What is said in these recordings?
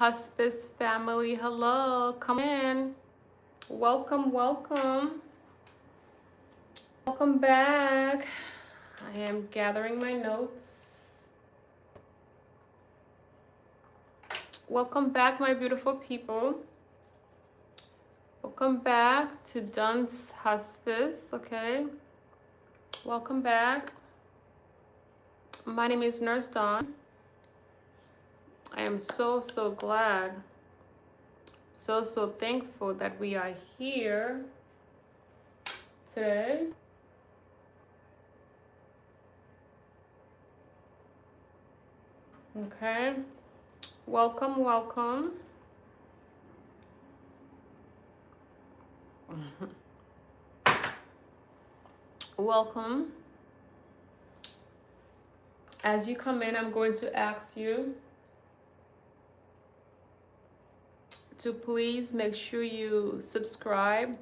Hospice family, hello, come in. Welcome, welcome. Welcome back. I am gathering my notes. Welcome back, my beautiful people. Welcome back to DunsHospice, okay? Welcome back. My name is Nurse Dawn. I am so glad, so thankful that we are here today. Okay, welcome, welcome. Welcome. As you come in, I'm going to ask you to please make sure you subscribe,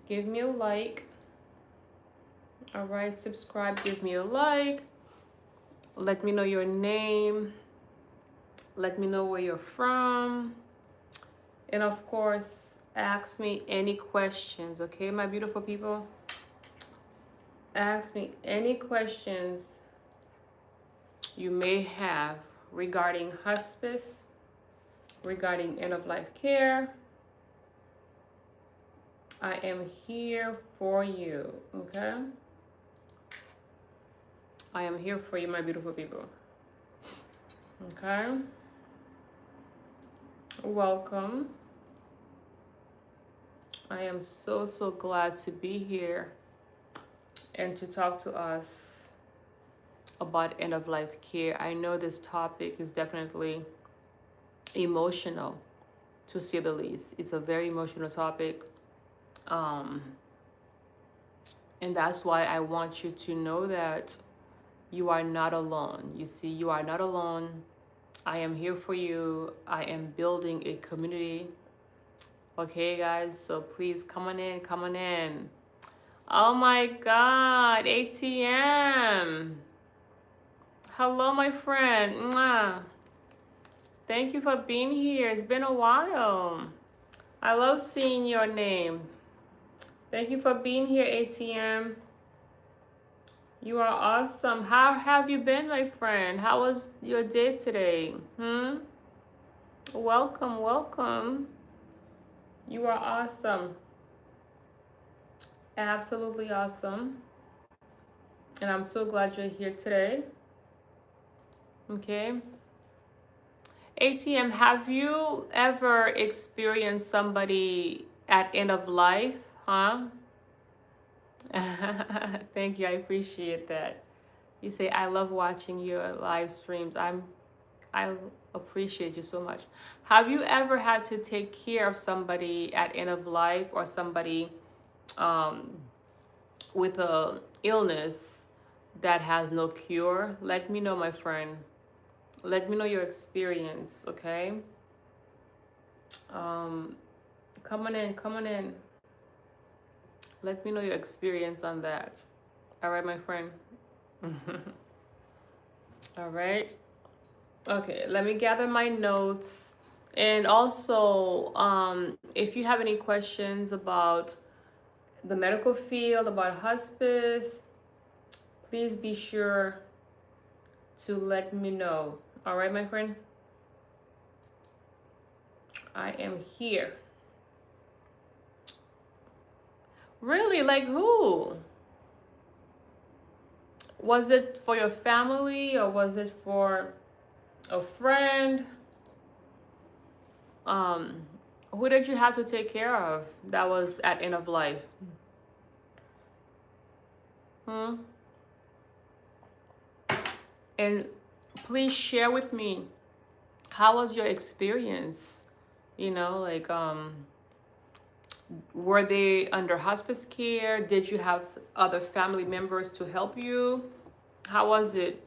give me a like. All right, subscribe, give me a like. Let me know your name. Let me know where you're from. And of course, ask me any questions, okay, my beautiful people? Ask me any questions you may have regarding hospice, regarding end-of-life care. I am here for you, okay? I am here for you, my beautiful people. Okay? Welcome. I am so glad to be here and to talk to us about end-of-life care. I know this topic is definitely emotional, to say the least. It's a very emotional topic. And that's why I want you to know that you are not alone. You see, you are not alone. I am here for you. I am building a community. Okay, guys, so please come on in, come on in. Oh my God, ATM. Hello, my friend. Mwah. Thank you for being here. It's been a while. I love seeing your name. Thank you for being here, ATM. You are awesome. How have you been, my friend? How was your day today? Welcome, welcome. You are awesome. Absolutely awesome. And I'm so glad you're here today. Okay. ATM, have you ever experienced somebody at end of life? Huh? Thank you. I appreciate that. You say, I love watching your live streams. I appreciate you so much. Have you ever had to take care of somebody at end of life, or somebody with a illness that has no cure? Let me know, my friend. Let me know your experience, okay? Come on in, come on in. Let me know your experience on that. All right, my friend. All right. Okay, let me gather my notes. And also, if you have any questions about the medical field, about hospice, please be sure to let me know. All right, my friend? I am here. Really? Like who? Was it for your family, or was it for a friend? Who did you have to take care of that was at end of life? And please share with me, how was your experience? You know, like were they under hospice care? Did you have other family members to help you? How was it?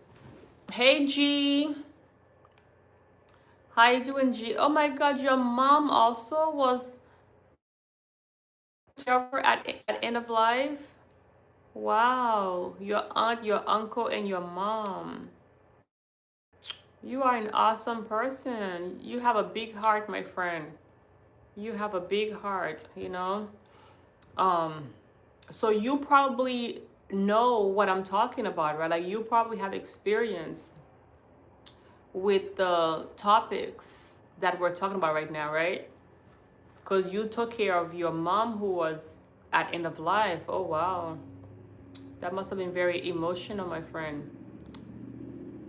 Hey G, how you doing, G? Oh my God, your mom also was at end of life? Wow, your aunt, your uncle, and your mom. You are an awesome person. You have a big heart, my friend. You have a big heart, you know? Um, so you probably know what I'm talking about, right? Like you probably have experience with the topics that we're talking about right now, right? Because you took care of your mom who was at end of life. Oh wow. That must have been very emotional, my friend.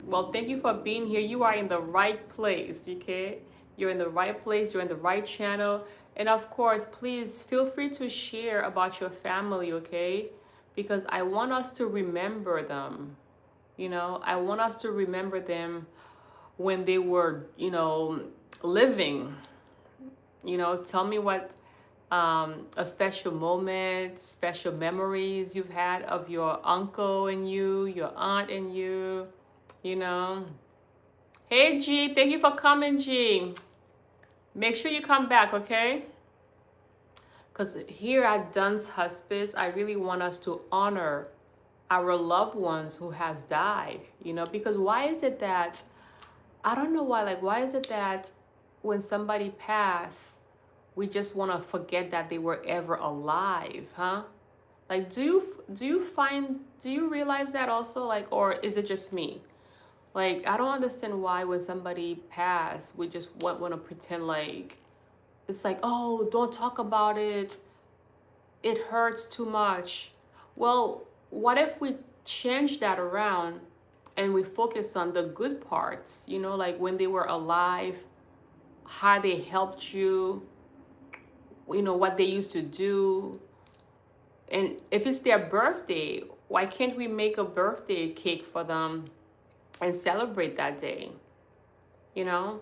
Well, thank you for being here. You are in the right place, okay? You're in the right place, you're in the right channel. And of course, please feel free to share about your family, okay? Because I want us to remember them. You know, I want us to remember them when they were, living. You know, tell me what a special moment, special memories you've had of your uncle and you, your aunt and you know. Hey G, thank you for coming, G. Make sure you come back, okay? Because here at DunsHospice, I really want us to honor our loved ones who has died, you know, because why is it that, I don't know why, like, why is it that when somebody pass, we just want to forget that they were ever alive, huh? Like, do you realize that also, like, or is it just me? Like, I don't understand why when somebody pass, we just want to pretend like, it's like, oh, don't talk about it. It hurts too much. Well, what if we change that around and we focus on the good parts, you know, like when they were alive, how they helped you, you know, what they used to do. And if it's their birthday, why can't we make a birthday cake for them and celebrate that day, you know?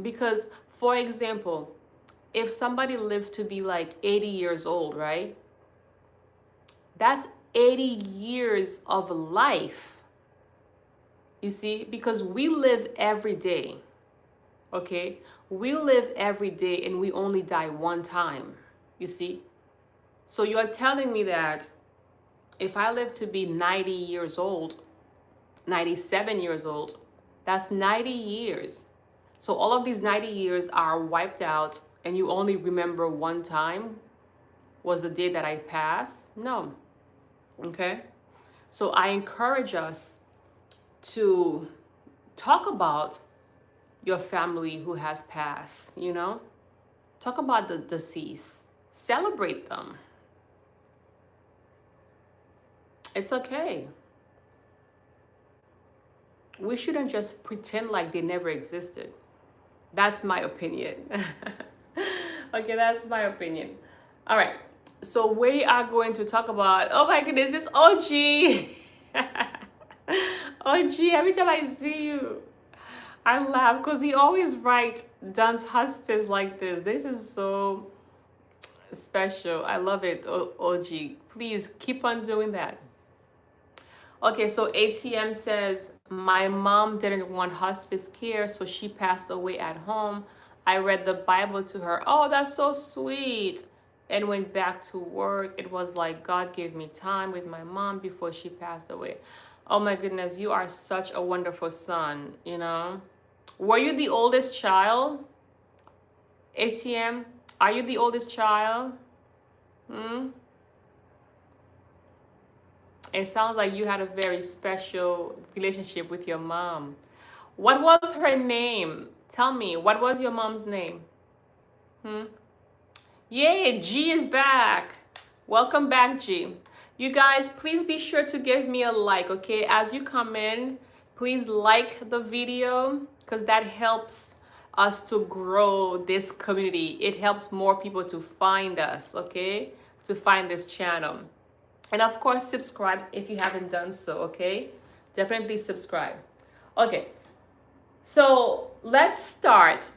Because, for example, if somebody lived to be like 80 years old, right? That's 80 years of life. You see, because we live every day, okay? We live every day and we only die one time, you see? So you're telling me that if I live to be 90 years old, 97 years old, that's 90 years. So all of these 90 years are wiped out and you only remember one time was the day that I passed? No. Okay? So I encourage us to talk about your family who has passed, you know? Talk about the deceased. Celebrate them. It's okay. We shouldn't just pretend like they never existed. That's my opinion. Okay, that's my opinion. All right. So we are going to talk about, oh my goodness, this OG. OG, every time I see you, I laugh because he always writes DunsHospice like this. This is so special. I love it, OG. Please keep on doing that. Okay, so ATM says, my mom didn't want hospice care, so she passed away at home. I read the Bible to her. Oh, that's so sweet. And went back to work. It was like God gave me time with my mom before she passed away. Oh my goodness, you are such a wonderful son, you know? Were you the oldest child? ATM, are you the oldest child? Hmm? It sounds like you had a very special relationship with your mom. What was her name? Tell me, what was your mom's name? Hmm? Yay, G is back. Welcome back, G. You guys, please be sure to give me a like, okay? As you come in, please like the video because that helps us to grow this community. It helps more people to find us, okay? To find this channel. And of course, subscribe if you haven't done so, okay? Definitely subscribe. Okay, so let's start.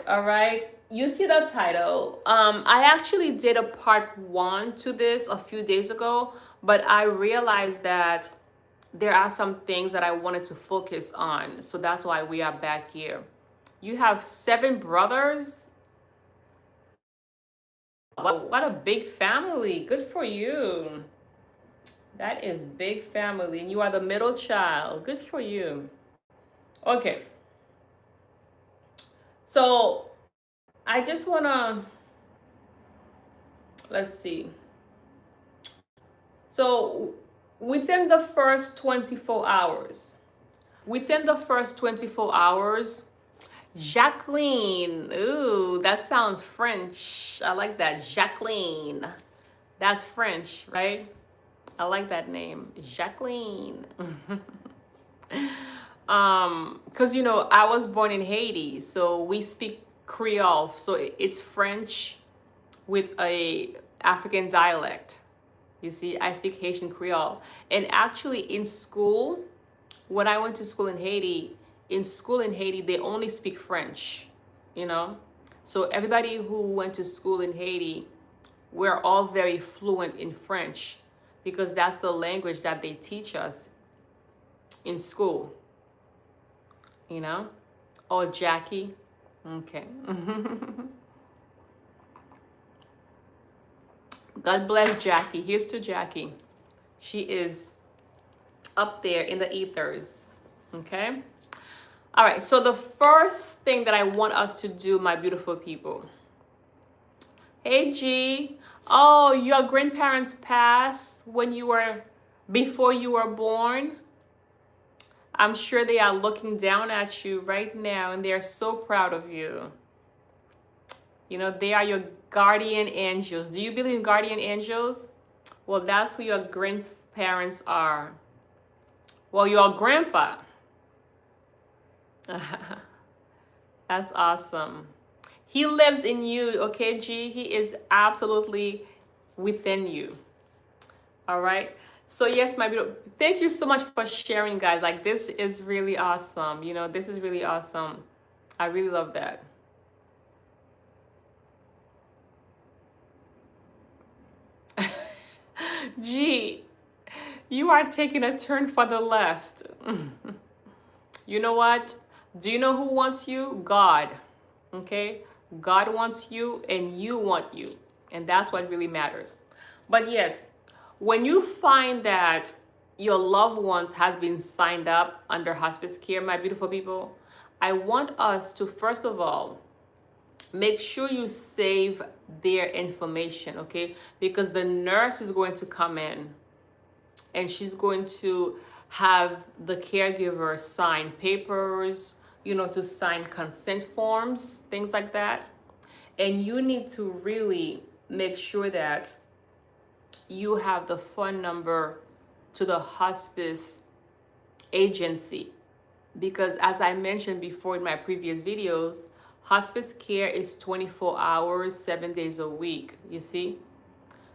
All right? You see the title. I actually did a part 1 to this a few days ago, but I realized that there are some things that I wanted to focus on. So that's why we are back here. You have 7 brothers. What a big family. Good for you. That is big family. And you are the middle child. Good for you. Okay. So I just wanna, let's see. So within the first 24 hours, within the first 24 hours, Jacqueline. Ooh, that sounds French. I like that. Jacqueline. That's French, right? I like that name. Jacqueline. Because I was born in Haiti, so we speak Creole. So it's French with a African dialect. You see, I speak Haitian Creole. And actually in school, when I went to school in Haiti, they only speak French, you know? So everybody who went to school in Haiti, we're all very fluent in French because that's the language that they teach us in school, you know? Oh, Jackie. Okay. God bless Jackie. Here's to Jackie. She is up there in the ethers. Okay? All right, so the first thing that I want us to do, my beautiful people. Hey, G. Oh, your grandparents passed before you were born. I'm sure they are looking down at you right now and they are so proud of you. They are your guardian angels. Do you believe in guardian angels? Well, that's who your grandparents are. Well, your grandpa. That's awesome. He lives in you, okay, G? He is absolutely within you. All right. So yes, my beautiful, thank you so much for sharing, guys. Like, this is really awesome. This is really awesome. I really love that. G, you are taking a turn for the left. You know what? Do you know who wants you? God. Okay? God wants you and you want you. And that's what really matters. But yes, when you find that your loved ones has been signed up under hospice care, my beautiful people, I want us to first of all make sure you save their information, okay? Because the nurse is going to come in and she's going to have the caregiver sign papers, to sign consent forms, things like that. And you need to really make sure that you have the phone number to the hospice agency. Because as I mentioned before in my previous videos, hospice care is 24 hours, 7 days a week, you see?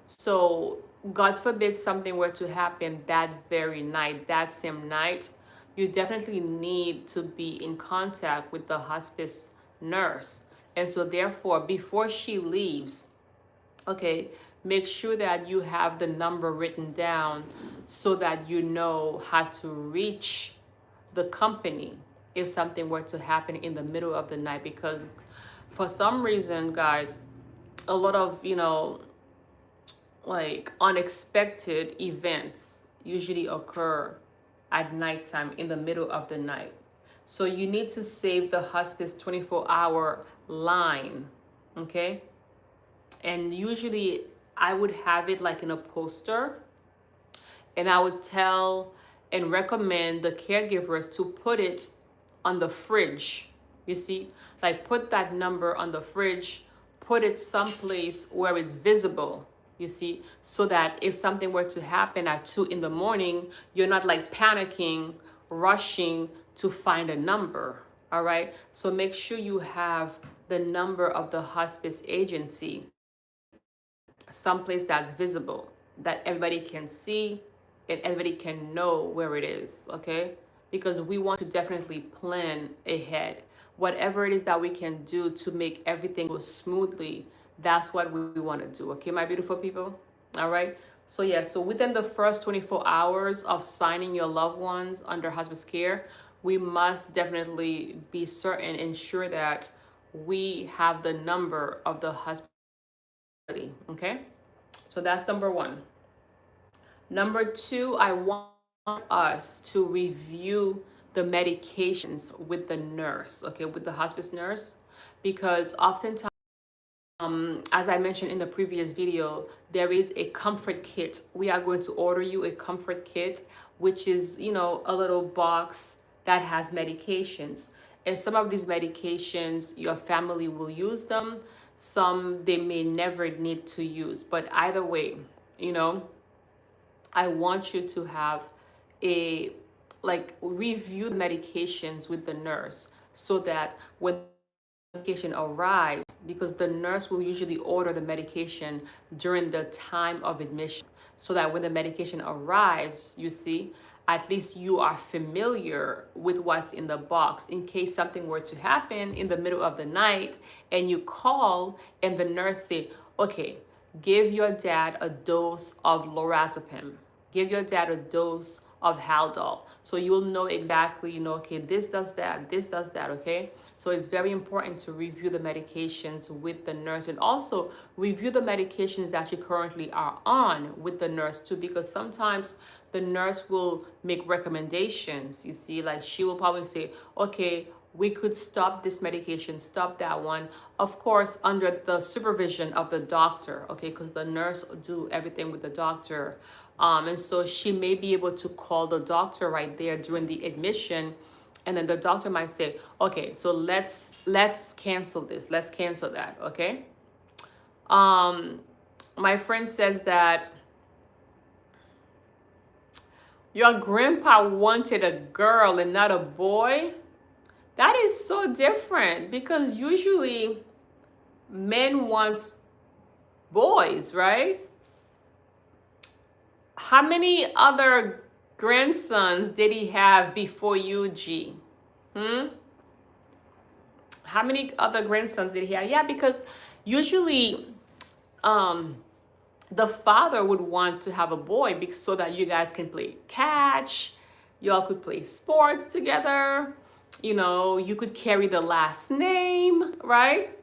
So God forbid something were to happen that very night, that same night, you definitely need to be in contact with the hospice nurse. And so therefore, before she leaves, okay, make sure that you have the number written down so that you know how to reach the company if something were to happen in the middle of the night. Because for some reason, guys, a lot of, like unexpected events usually occur at nighttime in the middle of the night. So you need to save the hospice 24-hour line, okay? And usually I would have it like in a poster, and I would tell and recommend the caregivers to put it on the fridge. You see, like put that number on the fridge, put it someplace where it's visible, you see, so that if something were to happen at 2 in the morning, you're not like panicking, rushing to find a number. All right. So make sure you have the number of the hospice agency someplace that's visible, that everybody can see and everybody can know where it is, okay? Because we want to definitely plan ahead. Whatever it is that we can do to make everything go smoothly, that's what we want to do, okay, my beautiful people? All right. So yeah, so within the first 24 hours of signing your loved ones under hospice care, we must definitely be certain, ensure that we have the number of the hospice. Okay, so that's number one. Number two, I want us to review the the medications with the nurse, okay, with the hospice nurse, because oftentimes, as I mentioned in the previous video, there is a comfort kit. We are going to order you a comfort kit, which is, you know, a little box that has medications. And some of these medications, your family will use them. Some they may never need to use. But either way, you know, I want you to have a, like, review the medications with the nurse so that when medication arrives, because the nurse will usually order the medication during the time of admission, so that when the medication arrives, you see, at least you are familiar with what's in the box in case something were to happen in the middle of the night and you call and the nurse say, okay, give your dad a dose of lorazepam, give your dad a dose of Haldol. So you'll know exactly, you know, okay, this does that, okay? So it's very important to review the medications with the nurse, and also review the medications that you currently are on with the nurse too, because sometimes the nurse will make recommendations. You see, like she will probably say, okay, we could stop this medication, stop that one. Of course, under the supervision of the doctor, okay, because the nurse do everything with the doctor. And so she may be able to call the doctor right there during the admission, and then the doctor might say, okay, so let's cancel this, let's cancel that, okay? My friend says that your grandpa wanted a girl and not a boy. That is so different, because usually men want boys, right? How many other grandsons did he have before you, G? How many other grandsons did he have? Yeah, because usually the father would want to have a boy because, so that you guys can play catch, y'all could play sports together, you know, you could carry the last name, right?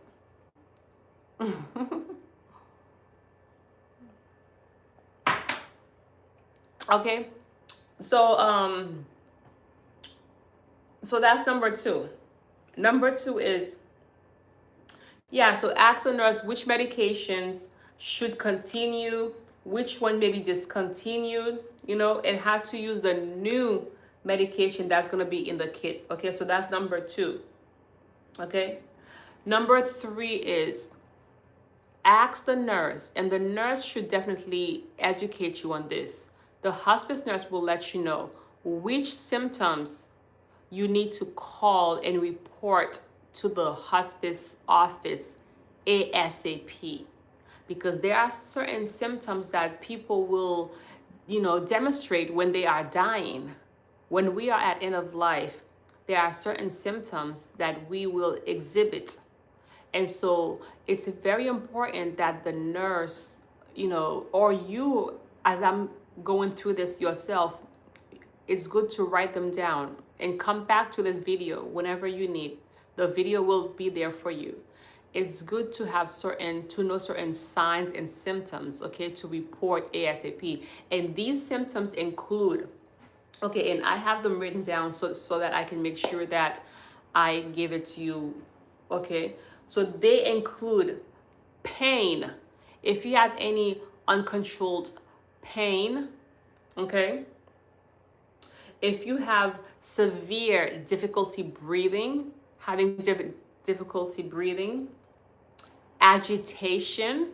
Okay, so so that's number two. Number two is, yeah, so ask the nurse which medications should continue, which one may be discontinued, you know, and how to use the new medication that's going to be in the kit. Okay, so that's number two. Okay, number three is ask the nurse, and the nurse should definitely educate you on this. The hospice nurse will let you know which symptoms you need to call and report to the hospice office ASAP, because there are certain symptoms that people will, you know, demonstrate when they are dying. When we are at end of life, there are certain symptoms that we will exhibit. And so it's very important that the nurse, you know, or you, as I'm going through this yourself, it's good to write them down and come back to this video whenever you need. The video will be there for you. It's good to have to know certain signs and symptoms, okay, to report ASAP. And these symptoms include, okay, and I have them written down so that I can make sure that I give it to you, okay? So they include pain. If you have any uncontrolled pain, okay? If you have severe difficulty breathing, having difficulty breathing, agitation,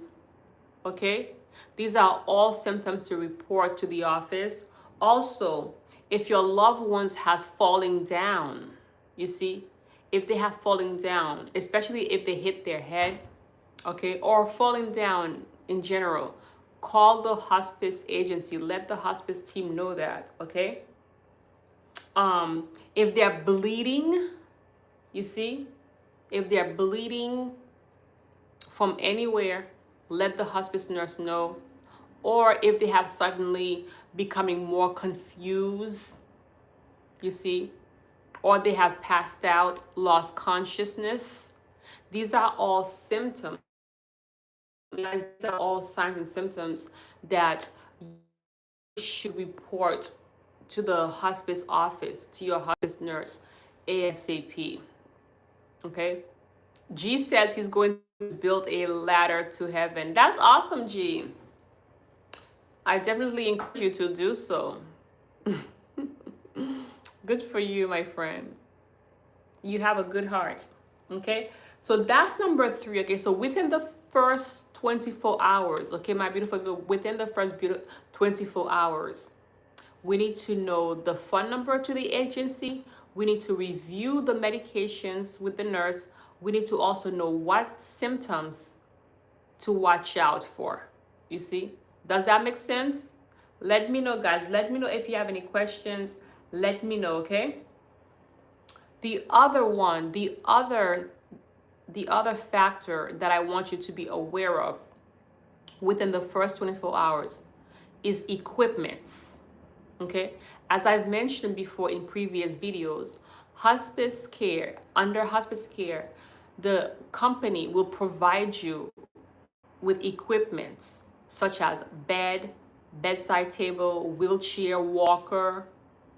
okay? These are all symptoms to report to the office. Also, if your loved ones has falling down, you see, if they have falling down, especially if they hit their head, okay, or falling down in general, call the hospice agency. Let the hospice team know that, okay? If they're bleeding, you see, if they're bleeding from anywhere, let the hospice nurse know. Or if they have suddenly becoming more confused, you see, or they have passed out, lost consciousness, these are all symptoms. These are all signs and symptoms that you should report to the hospice office, to your hospice nurse, ASAP. Okay? G says he's going to build a ladder to heaven. That's awesome, G. I definitely encourage you to do so. Good for you, my friend. You have a good heart. Okay? So that's number 3. Okay? So within the first 24 hours, okay, my beautiful people, within the first 24 hours, we need to know the phone number to the agency. We need to review the medications with the nurse. We need to also know what symptoms to watch out for. You see? Does that make sense? Let me know, guys. Let me know if you have any questions. Let me know, okay? The other one, the other factor that I want you to be aware of within the first 24 hours is equipments. Okay, as I've mentioned before in previous videos, hospice care, under hospice care, the company will provide you with equipments such as bed, bedside table, wheelchair, walker,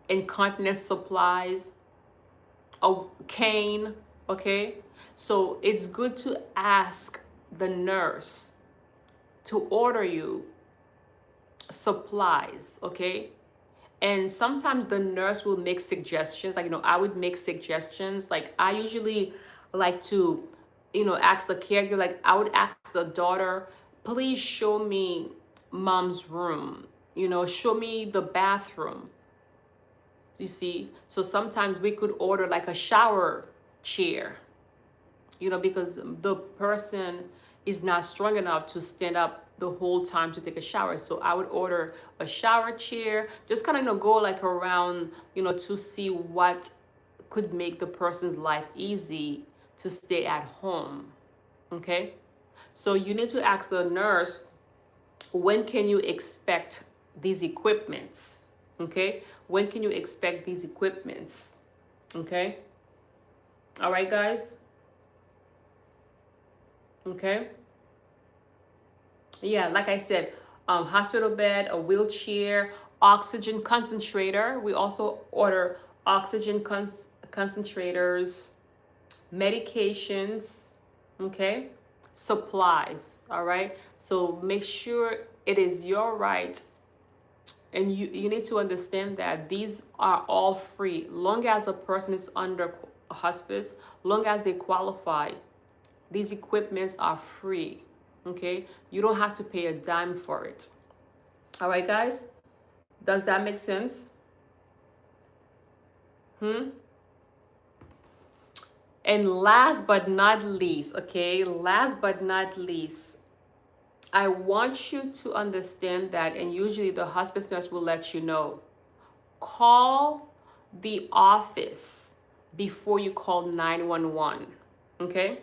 incontinence supplies, a cane. Okay, so it's good to ask the nurse to order you supplies. Okay, and sometimes the nurse will make suggestions. Like, I would make suggestions. Like, I usually like to, ask the caregiver, like, I would ask the daughter, please show me mom's room, show me the bathroom. You see? So sometimes we could order like a shower chair, because the person is not strong enough to stand up the whole time to take a shower. So I would order a shower chair, just kind of go like around, to see what could make the person's life easy to stay at home. Okay? So you need to ask the nurse, when can you expect these equipments? Okay? When can you expect these equipments? Okay? All right, guys? Okay? Yeah, like I said, hospital bed, a wheelchair, oxygen concentrator. We also order oxygen concentrators, medications, okay? Supplies, all right? So make sure it is your right. And you need to understand that these are all free. Long as a person is under hospice, long as they qualify, these equipments are free. Okay, you don't have to pay a dime for it. All right, guys, does that make sense? And last but not least, okay, last but not least, I want you to understand that, and usually the hospice nurse will let you know, call the office before you call 911. Okay,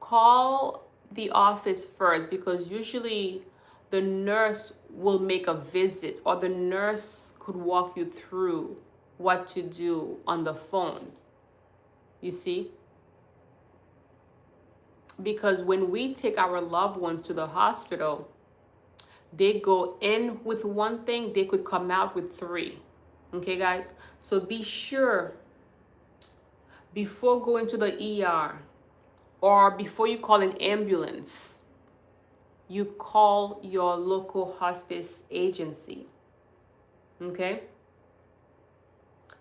call the office first, because usually the nurse will make a visit, or the nurse could walk you through what to do on the phone. You see? Because when we take our loved ones to the hospital, they go in with one thing, they could come out with 3. Okay, guys? So be sure, before going to the ER, or before you call an ambulance, you call your local hospice agency. Okay?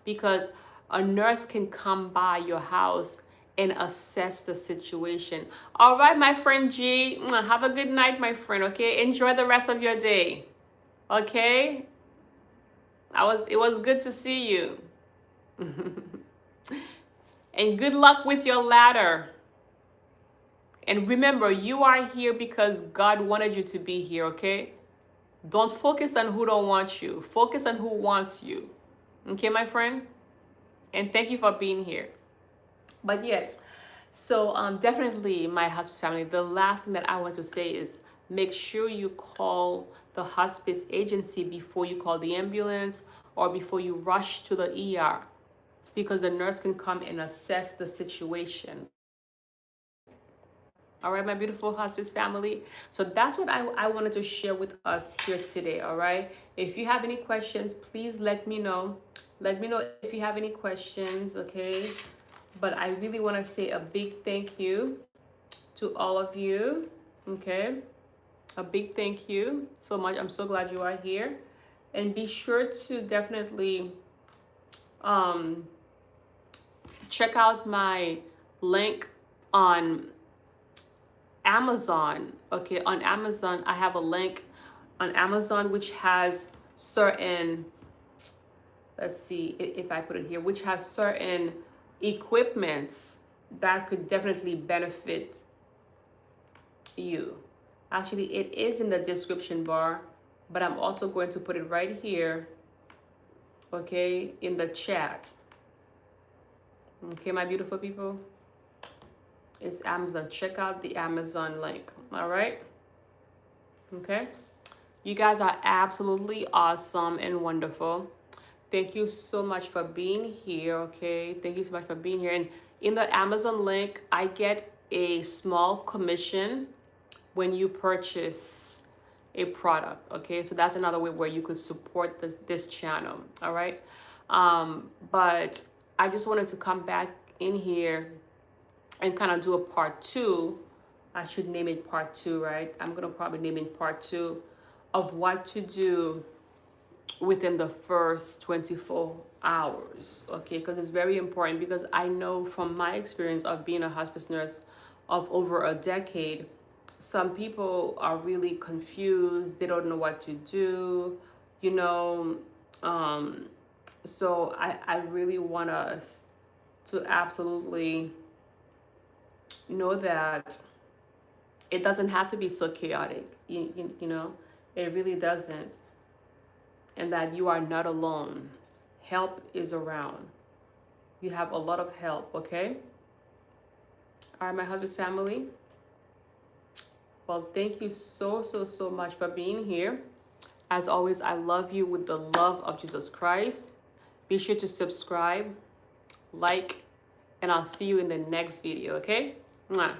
Because a nurse can come by your house and assess the situation. All right, my friend G, have a good night, my friend. Okay? Enjoy the rest of your day. Okay? It was good to see you. And good luck with your ladder. And remember, you are here because God wanted you to be here, okay? Don't focus on who don't want you. Focus on who wants you. Okay, my friend? And thank you for being here. But yes, so definitely, my hospice family, the last thing that I want to say is make sure you call the hospice agency before you call the ambulance or before you rush to the ER, because the nurse can come and assess the situation. All right, my beautiful hospice family. So that's what I wanted to share with us here today. All right. If you have any questions, please let me know. Let me know if you have any questions. Okay. But I really want to say a big thank you to all of you. Okay. A big thank you so much. I'm so glad you are here. And be sure to definitely um, check out my link on Amazon. Okay, on Amazon, I have a link on Amazon which has certain, let's see if I put it here, which has certain equipments that could definitely benefit you. Actually, it is in the description bar, but I'm also going to put it right here, okay, in the chat. Okay, my beautiful people, it's Amazon. Check out the Amazon link. All right. Okay. You guys are absolutely awesome and wonderful. Thank you so much for being here. Okay. Thank you so much for being here. And in the Amazon link, I get a small commission when you purchase a product. Okay. So that's another way where you could support this channel. All right. But I just wanted to come back in here and kind of do a part 2. I should name it part 2, right? I'm going to probably name it part 2 of what to do within the first 24 hours, okay? Because it's very important, because I know from my experience of being a hospice nurse of over a decade, some people are really confused. They don't know what to do, you know. So I really want us to absolutely know that it doesn't have to be so chaotic, you know, it really doesn't. And that you are not alone. Help is around. You have a lot of help, okay? All right, my hospice family. Well, thank you so much for being here. As always, I love you with the love of Jesus Christ. Be sure to subscribe, like, and I'll see you in the next video, okay? Mwah.